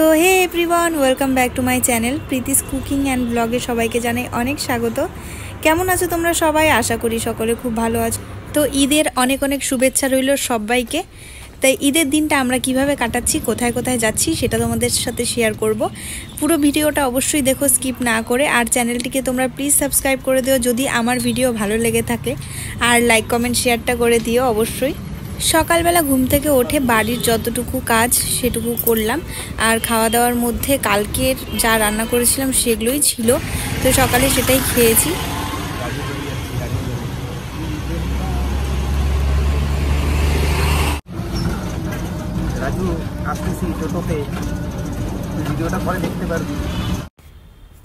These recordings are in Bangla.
তো hey everyone, welcome back to my channel Preeti's cooking and ব্লগে সবাইকে জানাই অনেক স্বাগত। কেমন আছো তোমরা সবাই? আশা করি সকলে খুব ভালো আছো। তো ঈদের অনেক অনেক শুভেচ্ছা রইল সবাইকে। তাই ঈদের দিনটা আমরা কিভাবে কাটাচ্ছি, কোথায় কোথায় যাচ্ছি সেটা তোমাদের সাথে শেয়ার করব। পুরো ভিডিওটা অবশ্যই দেখো, স্কিপ না করে। আর চ্যানেলটিকে তোমরা প্লিজ সাবস্ক্রাইব করে দিও যদি আমার ভিডিও ভালো লেগে থাকে, আর লাইক কমেন্ট শেয়ারটা করে দিও অবশ্যই। সকালবেলা ঘুম থেকে উঠে বাড়ির যতটুকু কাজ সেটুকু করলাম, আর খাওয়া দাওয়ার মধ্যে কালকের যা রান্না করেছিলাম সেগুলোই ছিল, তো সকালে সেটাই খেয়েছি। রাজু আসতেছি টোটোতে, ভিডিওটা পরে দেখতে পারবি।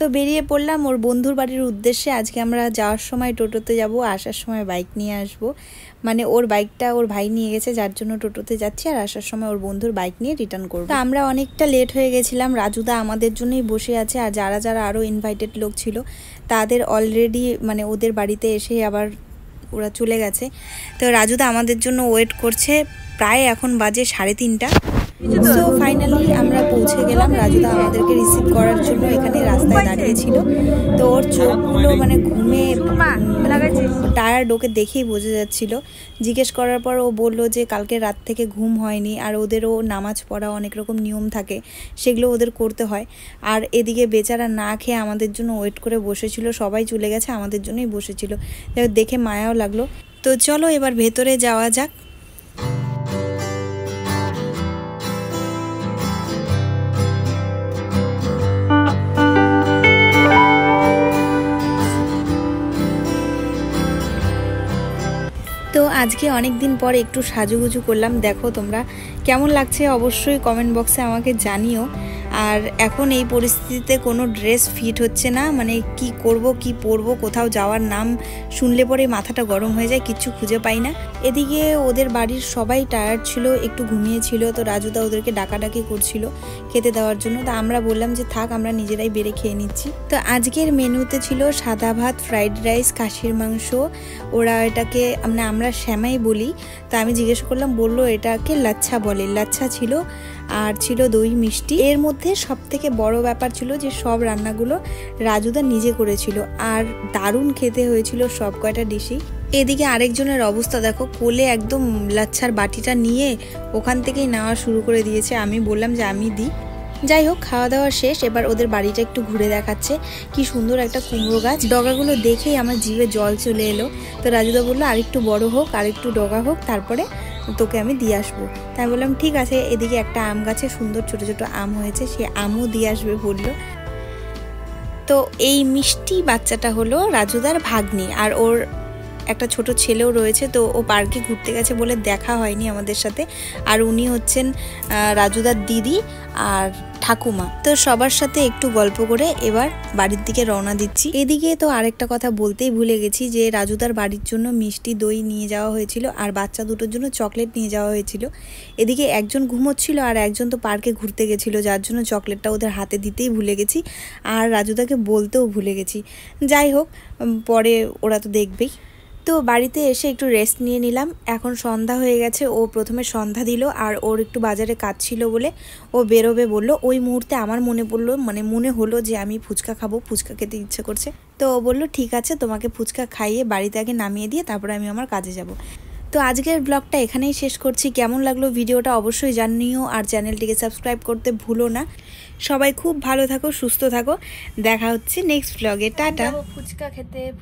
তো বেরিয়ে পড়লাম ওর বন্ধুর বাড়ির উদ্দেশ্যে। আজকে আমরা যাওয়ার সময় টোটোতে যাব, আসার সময় বাইক নিয়ে আসব। মানে ওর বাইকটা ওর ভাই নিয়ে গেছে, যার জন্য টোটোতে যাচ্ছি, আর আসার সময় ওর বন্ধুর বাইক নিয়ে রিটার্ন করব। তো আমরা অনেকটা লেট হয়ে গেছিলাম। রাজুদা আমাদের জন্যই বসে আছে, আর যারা যারা আরও ইনভাইটেড লোক ছিল তাদের অলরেডি মানে ওদের বাড়িতে এসে আবার ওরা চলে গেছে। তো রাজুদা আমাদের জন্য ওয়েট করছে। প্রায় এখন বাজে 3:30। সো ফাইনালি আমরা পৌঁছে গেলাম। রাজুদা আমাদেরকে রিসিভ করার জন্য এখানে রাস্তায় দাঁড়িয়েছিল। তো ওর চোখগুলো মানে ঘুমে টায়ার্ড, ওকে দেখেই বোঝা যাচ্ছিল। জিজ্ঞেস করার পর ও বলল যে কালকে রাত থেকে ঘুম হয়নি, আর ওদেরও নামাজ পড়া অনেক রকম নিয়ম থাকে, সেগুলো ওদের করতে হয়। আর এদিকে বেচারা না খেয়ে আমাদের জন্য ওয়েট করে বসেছিল। সবাই চলে গেছে, আমাদের জন্যই বসেছিল। দেখে মায়াও লাগলো। তো চলো এবার ভেতরে যাওয়া যাক। তো আজকে অনেক দিন পর একটু সাজুগুজু করলাম। দেখো তোমরা কেমন লাগছে অবশ্যই কমেন্ট বক্সে আমাকে জানিও। আর এখন এই পরিস্থিতিতে কোনো ড্রেস ফিট হচ্ছে না, মানে কি করব কি পরবো, কোথাও যাওয়ার নাম শুনলে পরে মাথাটা গরম হয়ে যায়, কিচ্ছু খুঁজে পাই না। এদিকে ওদের বাড়ির সবাই টায়ার্ড ছিল, একটু ঘুমিয়েছিল। তো রাজুদা ওদেরকে ডাকাডাকি করছিল খেতে দেওয়ার জন্য। তো আমরা বললাম যে থাক, আমরা নিজেরাই বেড়ে খেয়ে নিচ্ছি। তো আজকের মেনুতে ছিল সাদা ভাত, ফ্রাইড রাইস, খাসির মাংস। ওরা এটাকে মানে আমরা শ্যামাই বলি। তো আমি জিজ্ঞেস করলাম, বললো এটাকে লাচ্ছা বলে। লাচ্ছা ছিল, আর ছিল দই মিষ্টি। এর মধ্যে সব থেকে বড় ব্যাপার ছিল যে সব রান্নাগুলো রাজুদা নিজে করেছিল, আর দারুণ খেতে হয়েছিল সব কয়টা ডিশই। এদিকে আরেকজনের অবস্থা দেখো, কোলে একদম লাচ্ছার বাটিটা নিয়ে ওখান থেকেই নেওয়া শুরু করে দিয়েছে। আমি বললাম যে আমি দিই। যাই হোক, খাওয়া দাওয়া শেষ। এবার ওদের বাড়িটা একটু ঘুরে দেখাচ্ছে। কি সুন্দর একটা কুমড়ো গাছ। ডগাগুলো দেখেই আমার জিভে জল চলে এলো। তো রাজুদা বললো আরেকটু বড় হোক, আরেকটু ডগা হোক, তারপরে তোকে আমি দিয়ে আসবো। তাই বললাম ঠিক আছে। এদিকে একটা আম গাছে সুন্দর ছোট ছোট আম হয়েছে, সে আমও দিয়ে আসবে বললো। তো এই মিষ্টি বাচ্চাটা হলো রাজুদার ভাগ্নি, আর ওর একটা ছোট ছেলেও রয়েছে। তো ও পার্কে ঘুরতে গেছে বলে দেখা হয়নি আমাদের সাথে। আর উনি হচ্ছেন রাজুদার দিদি আর ঠাকুমা। তো সবার সাথে একটু গল্প করে এবার বাড়ির দিকে রওনা দিচ্ছি। এদিকে তো আরেকটা কথা বলতেই ভুলে গেছি, যে রাজুদার বাড়ির জন্য মিষ্টি দই নিয়ে যাওয়া হয়েছিল, আর বাচ্চা দুটোর জন্য চকলেট নিয়ে যাওয়া হয়েছিল। এদিকে একজন ঘুমোচ্ছিল, আর একজন তো পার্কে ঘুরতে গেছিলো, যার জন্য চকলেটটা ওদের হাতে দিতেই ভুলে গেছি, আর রাজুদাকে বলতেও ভুলে গেছি। যাই হোক, পরে ওরা তো দেখবেই। তো বাড়িতে এসে একটু রেস্ট নিয়ে নিলাম। এখন সন্ধ্যা হয়ে গেছে। ও প্রথমে সন্ধ্যা দিল, আর ওর একটু বাজারে কাজ ছিল বলে ও বেরোবে বললো। ওই মুহূর্তে আমার মনে হলো যে আমি ফুচকা খাবো, ফুচকা খেতে ইচ্ছে করছে। তো ও বললো ঠিক আছে, তোমাকে ফুচকা খাইয়ে বাড়িতে আগে নামিয়ে দিয়ে তারপরে আমি আমার কাজে যাব। তো আজকের ব্লগটা এখানেই শেষ করছি। কেমন লাগলো ভিডিওটা অবশ্যই জানিও, আর চ্যানেলটিকে সাবস্ক্রাইব করতে ভুলো না। সবাই খুব ভালো থাকো, সুস্থ থাকো। দেখা হচ্ছে নেক্সট ব্লগে। টাটা।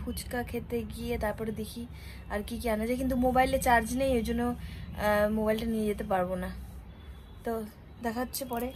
ফুচকা খেতে গিয়ে তারপরে দেখি আর কি কি আনা যায়, কিন্তু মোবাইলে চার্জ নেই, ওই জন্য মোবাইলটা নিয়ে যেতে পারবো না। তো দেখা হচ্ছে পরে।